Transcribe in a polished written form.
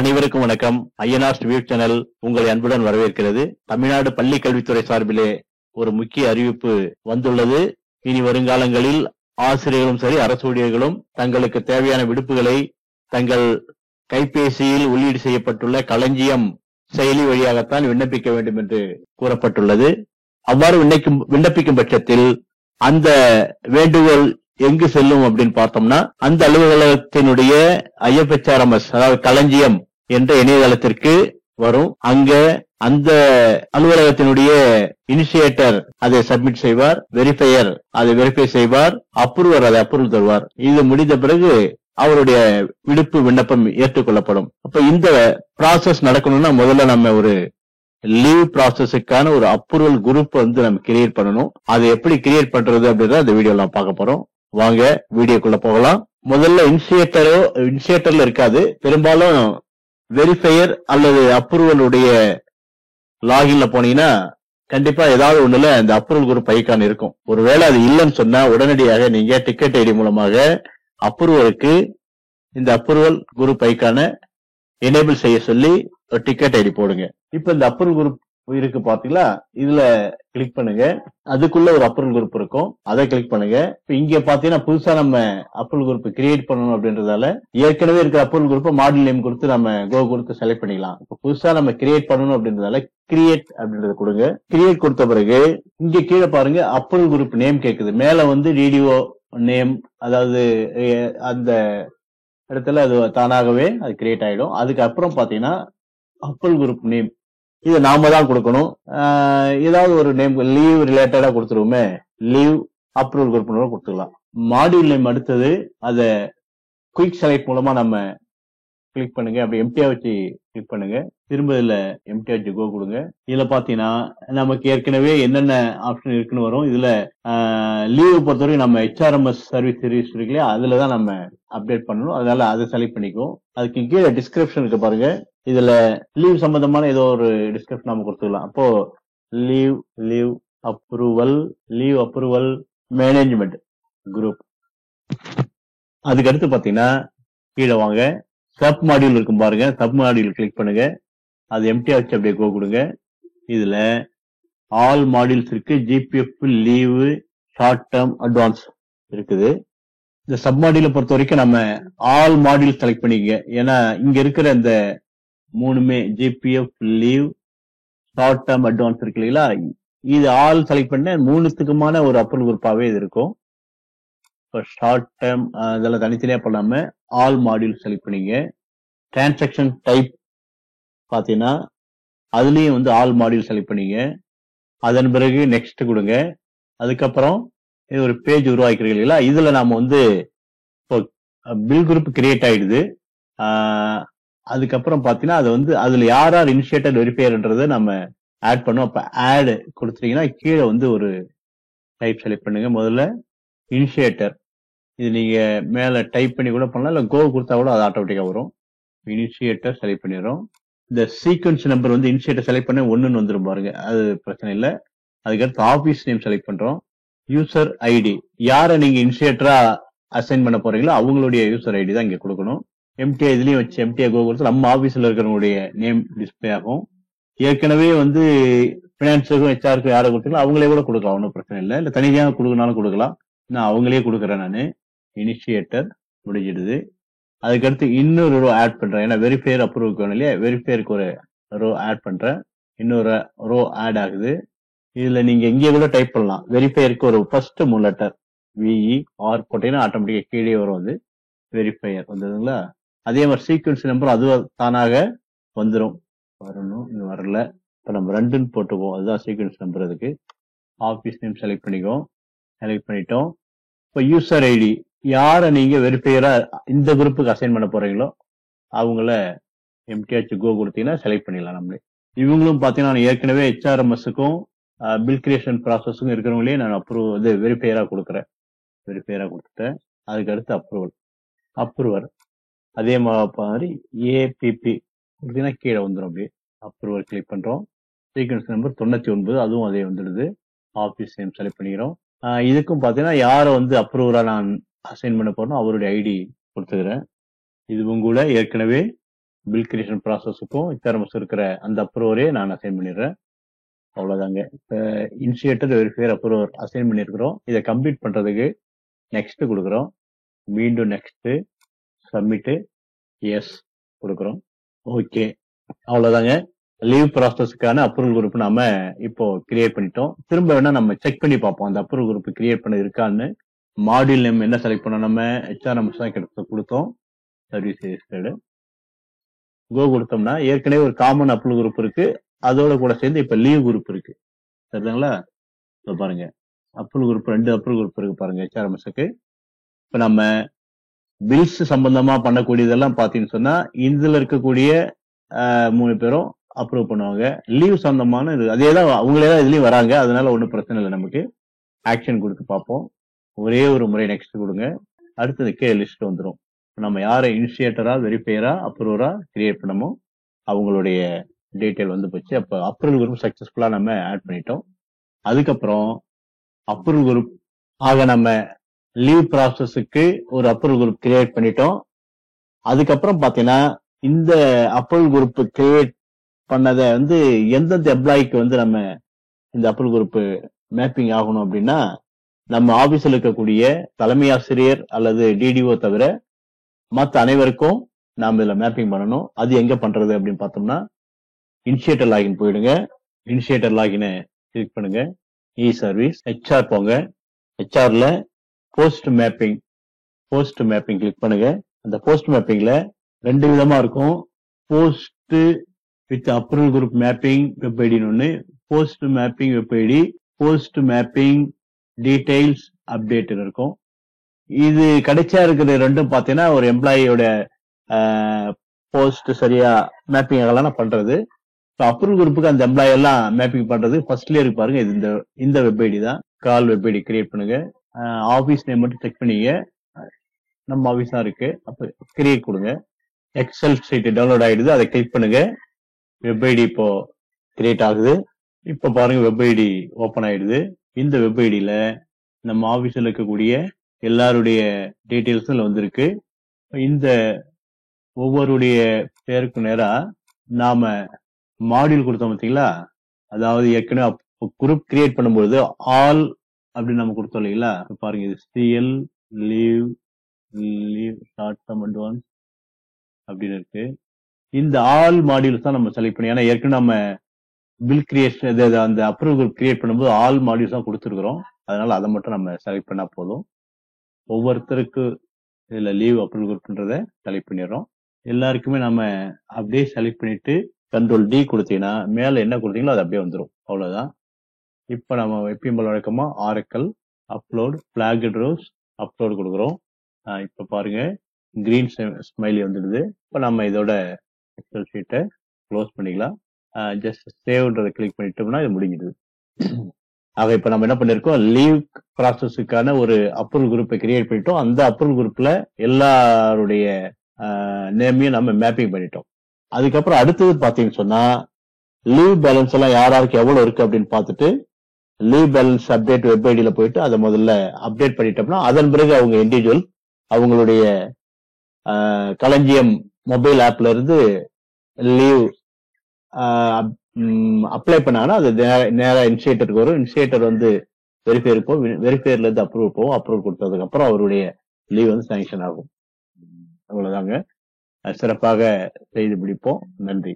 அனைவருக்கும் வணக்கம். INR view channel உங்களை அன்புடன் வரவேற்கிறது. தமிழ்நாடு பள்ளி கல்வித்துறை சார்பிலே ஒரு முக்கிய அறிவிப்பு வந்துள்ளது. இனி வருங்காலங்களில் ஆசிரியர்களும் சரி, அரசு ஊழியர்களும் தங்களுக்கு தேவையான விடுப்புகளை தங்கள் கைபேசியில் உள்ளீடு செய்யப்பட்டுள்ள களஞ்சியம் செயலி வழியாகத்தான் விண்ணப்பிக்க வேண்டும் என்று கூறப்பட்டுள்ளது. அவ்வாறு விண்ணப்பிக்கும் பட்சத்தில் அந்த வேண்டுகோள் எங்கு செல்லும் அப்படின்னு பார்த்தோம்னா, அந்த அலுவலகத்தினுடைய IFHRMS அதாவது களஞ்சியம் என்ற இணையதளத்திற்கு வரும். அங்க அந்த அலுவலகத்தினுடைய இனிஷியேட்டர் அதை சப்மிட் செய்வார், வெரிஃபையர் அதை வெரிஃபை செய்வார், அப்ரூவர் அதை அப்ரூவல் தருவார். இது முடிந்த பிறகு அவருடைய விடுப்பு விண்ணப்பம் ஏற்றுக்கொள்ளப்படும். அப்ப இந்த ப்ராசஸ் நடக்கணும்னா முதல்ல நம்ம ஒரு லீவ் ப்ராசஸுக்கான ஒரு அப்ரூவல் குரூப் நம்ம கிரியேட் பண்ணணும். அதை எப்படி கிரியேட் பண்றது அப்படின்றத இந்த வீடியோல பார்க்க போறோம். வாங்க வீடியோக்குள்ள போகலாம். முதல்ல இனிஷியேட்டர்ல இருக்காது, பெரும்பாலும் வெரிஃபையர் அல்லது அப்ரூவலுடைய லாகின்ல போனீங்கன்னா கண்டிப்பா ஏதாவது ஒண்ணுல இந்த அப்ரூவல் குரூப் ஐகான் இருக்கும். ஒருவேளை அது இல்லைன்னு சொன்னா உடனடியாக நீங்க டிக்கெட் ஐடி மூலமாக அப்ரூவலுக்கு இந்த அப்ரூவல் குரூப் ஐகானை எனேபிள் செய்ய சொல்லி ஒரு டிக்கெட் ஐடி போடுங்க. இப்ப இந்த அப்ரூவல் குரூப் இருக்கு பாத்தீங்களா, இதுல கிளிக் பண்ணுங்க. அதுக்குள்ள ஒரு அப்ரூவல் குரூப் இருக்கும், அதை கிளிக் பண்ணுங்க. இப்ப இங்க பாத்தீங்கன்னா புதுசா நம்ம அப்ரூவல் குரூப் கிரியேட் பண்ணணும் அப்படின்றதால ஏற்கனவே இருக்கிற அப்ரூவல் குரூப் மாடல் நேம் கொடுத்து நம்ம கோ கொடுத்து செலக்ட் பண்ணிக்கலாம். இப்ப புதுசா நம்ம கிரியேட் பண்ணணும் அப்படின்றதால கிரியேட் அப்படின்றத கொடுங்க. கிரியேட் கொடுத்த பிறகு இங்க கீழே பாருங்க அப்ரூவல் குரூப் நேம் கேக்குது. மேல டிடிஓ நேம், அதாவது அந்த இடத்துல அது தானாகவே அது கிரியேட் ஆயிடும். அதுக்கப்புறம் பாத்தீங்கன்னா அப்ரூவல் குரூப் நேம் இது நாம தான் கொடுக்கணும். ஏதாவது ஒரு நேம் லீவ் ரிலேட்டடா கொடுத்துருவோமே, லீவ் அப்ரூவல் குரூப் கொடுத்துக்கலாம். மாடியூல் நேம் அடுத்தது அதை குயிக் செலக்ட் மூலமா நம்ம கிளிக் பண்ணுங்க. அப்படி எம்டியா வச்சு கிளிக் பண்ணுங்க. திரும்ப இதுல எம்டியா வச்சு கோ கொடுங்க. இதுல பாத்தீங்கன்னா நமக்கு ஏற்கனவே என்னென்ன ஆப்ஷன் இருக்குன்னு வரும். இதுல லீவ் பொறுத்தவரைக்கும் நம்ம HRMS சர்வீஸ் சீரிஸ் இருக்கு இல்லையா, அதுலதான் நம்ம அப்டேட் பண்ணணும். அதனால அதை செலக்ட் பண்ணிக்கும். அதுக்கு கீழே டிஸ்கிரிப்ஷன் இருக்கு பாருங்க, இதுல லீவ் சம்பந்தமான ஏதோ ஒரு டிஸ்கிரிப்ஷன் நாம கொடுத்துக்கலாம். அப்போ லீவ் அப்ரூவல் மேனேஜ்மெண்ட் குரூப். அதுக்கு அடுத்து பாத்தீங்கன்னா கீழே வாங்க, சப் மாடியூல் இருக்கும் பாருங்க, சப் மாடியூல் கிளிக் பண்ணுங்க. அது எம்டியா வச்சு அப்படியே கோ கொடுங்க. இதுல ஆல் மாடியூல்ஸ் இருக்கு, GPF, leave, short term, advance இருக்குது. இந்த சப் மாடியூலை பொறுத்த வரைக்கும் நம்ம ஆல் மாடியூல் செலக்ட் பண்ணிக்க. ஏன்னா இங்க இருக்கிற இந்த மூணுமே GPF, leave, short term, advance இருக்கு இல்லைங்களா, இது ஆல் செலக்ட் பண்ண மூணுத்துக்குமான ஒரு அப்ரூவல் குரூப்பாவே இது இருக்கும். இப்போ ஷார்ட் டேர்ம் இதெல்லாம் தனித்தனியா பண்ணாம ஆல் மாடியூல் செலக்ட் பண்ணிங்க. டிரான்சாக்ஷன் டைப் பாத்தீங்கன்னா அதுலயும் ஆல் மாடியூல் செலக்ட் பண்ணிங்க. அதன் பிறகு நெக்ஸ்ட் கொடுங்க. அதுக்கப்புறம் இது ஒரு பேஜ் உருவாக்கிறீங்க இல்லைங்களா, இதுல நாம இப்போ பில் குரூப் கிரியேட் ஆயிடுது. அதுக்கப்புறம் பாத்தீங்கன்னா அது அதுல யார் இனிஷியேட்டர் வெரிஃபையர்ன்றதை நம்ம ஆட் பண்ணோம். அப்ப ஆட் கொடுத்துட்டீங்கன்னா கீழே ஒரு டைப் செலக்ட் பண்ணுங்க. முதல்ல இனிஷியேட்டர், இது நீங்க மேல டைப் பண்ணி கூட பண்ணலாம், இல்ல கோ கொடுத்தா கூட அது ஆட்டோமேட்டிக்கா வரும். இனிஷியேட்டர் செலக்ட் பண்ணிடுறோம். இந்த சீக்வன்ஸ் நம்பர் இனிஷியேட்டர் செலக்ட் பண்ண 1ன்னு வந்துரும் பாருங்க, அது பிரச்சனை இல்லை. அதுக்கடுத்து ஆபீஸ் நேம் செலக்ட் பண்றோம். யூசர் ஐடி, யாரை நீங்க இனிஷியேட்டரா அசைன் பண்ண போறீங்களோ அவங்களுடைய யூசர் ஐடி தான் இங்க கொடுக்கணும். எம்டிஐ இதுலயும் வச்சு எம்டிஐ கோ கொடுத்து நம்ம ஆபீஸ்ல இருக்கிறவங்களுடைய நேம் டிஸ்பிளே ஆகும். ஏற்கனவே பினான்ஸுக்கும் HR யாரை கொடுத்தீங்களோ அவங்களே கூட கொடுக்கலாம், ஒன்றும் பிரச்சனை இல்லை. இல்ல தனியாக கொடுக்கனாலும் கொடுக்கலாம். நான் அவங்களே கொடுக்குறேன். நான் இனிஷியேட்டர் முடிஞ்சிடுது. அதுக்கடுத்து இன்னொரு ரோ ஆட் பண்றேன். ஏன்னா வெரிஃபையர் அப்ரூவ் வேணும் இல்லையா, வெரிஃபையருக்கு ஒரு ரோ ஆட் பண்றேன். இன்னொரு ரோ ஆட் ஆகுது. இதுல நீங்க இங்கே கூட டைப் பண்ணலாம். வெரிஃபையருக்கு ஒரு ஃபர்ஸ்ட் 3 லெட்டர் VER போட்டீங்கன்னா ஆட்டோமேட்டிக்கா கீழே வரும் வெரிஃபையர் வந்ததுங்களா. அதே மாதிரி சீக்வன்ஸ் நம்பர் அது தானாக வரணும். இது வரல. இப்ப நம்ம 2ன்னு போட்டுக்குவோம், அதுதான் சீக்வன்ஸ் நம்பர். அதுக்கு ஆபீஸ் நேம் செலக்ட் பண்ணிட்டோம். இப்ப யூசர் ஐடி, யாரை நீங்க வெரிஃபையரா இந்த குரூப்புக்கு அசைன் பண்ண போறீங்களோ அவங்கள எம்டிஹெச் கோ கொடுத்தீங்கன்னா செலக்ட் பண்ணிடலாம் நம்மளே. இவங்களும் பாத்தீங்கன்னா ஏற்கனவே HRMSக்கும் பில் கிரியேஷன் ப்ராசஸுக்கும் இருக்கிறவங்களே நான் வெரிஃபையரா கொடுத்துட்டேன். அதுக்கு அடுத்து அப்ரூவர் அதே மாதிரி APP கீழே வந்துடும். அப்படியே அப்ரூவர் கிளிக் பண்றோம். சீக்வன்ஸ் நம்பர் 99, அதுவும் அதே வந்துடுது. ஆபீஸ் நேம் செலக்ட் பண்ணிக்கிறோம். இதுக்கும் பாத்தீங்கன்னா யாரை அப்ரூவரா நான் அசைன் பண்ண போறோம் அவருடைய ஐடி கொடுத்துக்கிறேன். இதுவும் கூட ஏற்கனவே பில் கிரியேஷன் ப்ராசஸுக்கும் HRMS இருக்கிற அந்த அப்ரூவரே நான் அசைன் பண்ணிடுறேன். அவ்வளவுதாங்க. இப்ப இனிஷியேட்டர் வெரிஃபையர் அப்ரூவர் அசைன் பண்ணியிருக்கிறோம். இதை கம்ப்ளீட் பண்றதுக்கு நெக்ஸ்ட் கொடுக்குறோம். மீண்டும் நெக்ஸ்ட் சப்மிட் எஸ் கொடுக்குறோம். ஓகே, அவ்வளவுதாங்க. லீவ் ப்ராசஸ்க்கான அப்ரூவல் குரூப் நாம இப்போ கிரியேட் பண்ணிட்டோம். திரும்ப வேணா நம்ம செக் பண்ணி பார்ப்போம் அந்த அப்ரூவல் குரூப் கிரியேட் பண்ண இருக்கான்னு. மாடியூல் நேம் என்ன செலக்ட் பண்ணோம், நம்ம HRMS தான் கொடுத்தோம். சர்வீஸ் ரெஜிஸ்டர்டு கோ கொடுத்தோம்னா ஏற்கனவே ஒரு காமன் அப்ரூவல் குரூப் இருக்கு, அதோட கூட சேர்ந்து இப்ப லீவ் குரூப் இருக்கு. சரிங்களா? இப்ப பாருங்க, அப்ரூவல் குரூப் 2 அப்ரூவல் குரூப் இருக்கு பாருங்க HRMSக்கு. இப்ப நம்ம பில்ஸ் சம்பந்தமா பண்ணக்கூடியதெல்லாம் பாத்தீங்கன்னு சொன்னா இதுல இருக்கக்கூடிய 3 பேரும் அப்ரூவ் பண்ணுவாங்க. லீவ் சம்பந்தமான அதேதான், அவங்களே தான் இதுலயும் வராங்க, அதனால ஒன்றும் பிரச்சனை இல்லை. நமக்கு ஆக்ஷன் கொடுத்து பார்ப்போம். ஒரே ஒரு முறை நெக்ஸ்ட் கொடுங்க. அடுத்தது கே லிஸ்ட் வந்துடும். நம்ம யாரை இனிஷியேட்டரா வெரிஃபையரா அப்ரூவரா கிரியேட் பண்ணமோ அவங்களுடைய டீட்டெயில் வந்து போச்சு. அப்ப அப்ரூவல் குரூப் சக்சஸ்ஃபுல்லா நம்ம ஆட் பண்ணிட்டோம். அதுக்கப்புறம் அப்ரூவல் குரூப் ஆக நம்ம லீவ் ப்ராசஸுக்கு ஒரு அப்ரூவல் குரூப் கிரியேட் பண்ணிட்டோம். அதுக்கப்புறம் பாத்தீங்கன்னா இந்த அப்ரூவல் குரூப் கிரியேட் பண்ணதை வந்து எந்தெந்த எம்ப்ளாய்க்கு வந்து நம்ம இந்த அப்ரூவல் குரூப் மேப்பிங் ஆகணும் அப்படின்னா, நம்ம ஆபீஸ்ல இருக்கக்கூடிய தலைமை ஆசிரியர் அல்லது டிடிஓ தவிர மற்ற அனைவருக்கும் நாம இதுல மேப்பிங் பண்ணணும். அது எங்க பண்றது அப்படின்னு பார்த்தோம்னா, இனிஷியேட்டர் லாகின் போயிடுங்க. இனிஷியேட்டர் லாகினை கிளிக் பண்ணுங்க. இ சர்வீஸ் HR போங்க. HRல போஸ்ட் மேப்பிங் கிளிக் பண்ணுங்க. அந்த போஸ்ட் மேப்பிங்ல 2 விதமா இருக்கும். Post with approval group mapping web ஐடின்னு ஒண்ணு, post mapping web ID, post mapping details update இருக்கும். இது கிடைச்சா இருக்கிற ரெண்டும் பாத்தீங்கன்னா ஒரு எம்ப்ளாயியோட போஸ்ட் சரியா மேப்பிங் ஆகலாம் பண்றது. அப்ரூவல் குரூப்புக்கு அந்த எம்ப்ளாயி எல்லாம் மேப்பிங் பண்றது ஃபர்ஸ்ட்லயே இருக்கு பாருங்க. இது இந்த வெப் ஐடி தான். கால் வெப் ஐடி கிரியேட் பண்ணுங்க. ஆபீஸ் நேம் மட்டும் செக் பண்ணீங்க, நம்ம ஆபீஸ் தான் இருக்கு. அப்ப கிரியேட் கொடுங்க. எக்ஸல் ஷீட் டவுன்லோட் ஆயிடுது, அதை கிளிக் பண்ணுங்க. வெப் ஐடி இப்போ கிரியேட் ஆகுது. இப்ப பாருங்க வெப் ஐடி ஓபன் ஆயிடுது. இந்த வெப் ஐடியில நம்ம ஆபீஸ்ல இருக்கக்கூடிய எல்லாருடைய டீடைல்ஸும் வந்திருக்கு. இந்த ஒவ்வொருடைய பேருக்கு நேரா நாம மாடியூல் கொடுத்தோம் பார்த்தீங்களா, அதாவது ஏற்கனவே குரூப் கிரியேட் பண்ணும்போது ஆல் அப்படின்னு நம்ம கொடுத்தோம் இல்லைங்களா. பாருங்க, இது CL leave short term advance அப்படின்னு இருக்கு. இந்த ஆல் மாடியூல்ஸ் தான் நம்ம செலக்ட் பண்ணி, ஏன்னா ஏற்கனவே நம்ம பில் கிரியேஷன் அந்த அப்ரூவல் குரூப் கிரியேட் பண்ணும்போது ஆல் மாடியூல்ஸ் தான் கொடுத்துருக்கிறோம். அதனால அதை மட்டும் நம்ம செலக்ட் பண்ணா போதும். ஒவ்வொருத்தருக்கு இதுல லீவ் அப்ரூவல் குரூப்ன்றத செலக்ட் பண்ணிடுறோம். எல்லாருக்குமே நம்ம அப்படியே செலக்ட் பண்ணிட்டு கண்ட்ரோல் டி கொடுத்தீங்கன்னா மேல என்ன கொடுத்தீங்களோ அது அப்படியே வந்துடும். அவ்வளவுதான். இப்ப நம்ம எப்பயும் போல வழக்கமா oracle upload blocked rose upload கொடுக்குறோம். இப்ப பாருங்க கிரீன் ஸ்மைலி வந்துடுது. இப்ப நம்ம இதோட எக்ஸல் ஷீட்டை க்ளோஸ் பண்ணிக்கலாம். ஜஸ்ட் சேவ்ன்றதை கிளிக் பண்ணிட்டோம்னா இது முடிஞ்சிடுது. ஆக இப்ப நம்ம என்ன பண்ணிருக்கோம், லீவ் ப்ராசஸுக்கான ஒரு அப்ரூவல் குரூப்பை கிரியேட் பண்ணிட்டோம். அந்த அப்ரூவல் குரூப்ல எல்லாருடைய நேமையும் நம்ம மேப்பிங் பண்ணிட்டோம். அதுக்கப்புறம் அடுத்தது பாத்தீங்கன்னு சொன்னா லீவ் பேலன்ஸ் எல்லாம் யாருக்கு எவ்வளவு இருக்கு அப்படின்னு பார்த்துட்டு லீவ் பேலன்ஸ் அப்டேட் வெப் ஐடியில போயிட்டு அதை முதல்ல அப்டேட் பண்ணிட்டோம்னா அதன் பிறகு அவங்க இண்டிவிஜுவல் அவங்களுடைய களஞ்சியம் மொபைல் ஆப்ல இருந்து லீவ் அப்ளை பண்ணாங்கன்னா அது நேரா இனிஷியேட்டருக்கு வரும். இனிஷியேட்டர் வந்து வெரிஃபையர் போகும், வெரிஃபையர்ல இருந்து அப்ரூவல் போகும். அப்ரூவல் கொடுத்ததுக்கு அப்புறம் அவருடைய லீவ் வந்து சாங்ஷன் ஆகும். அவ்வளவுதாங்க. சிறப்பாக செய்து முடிப்போம். நன்றி.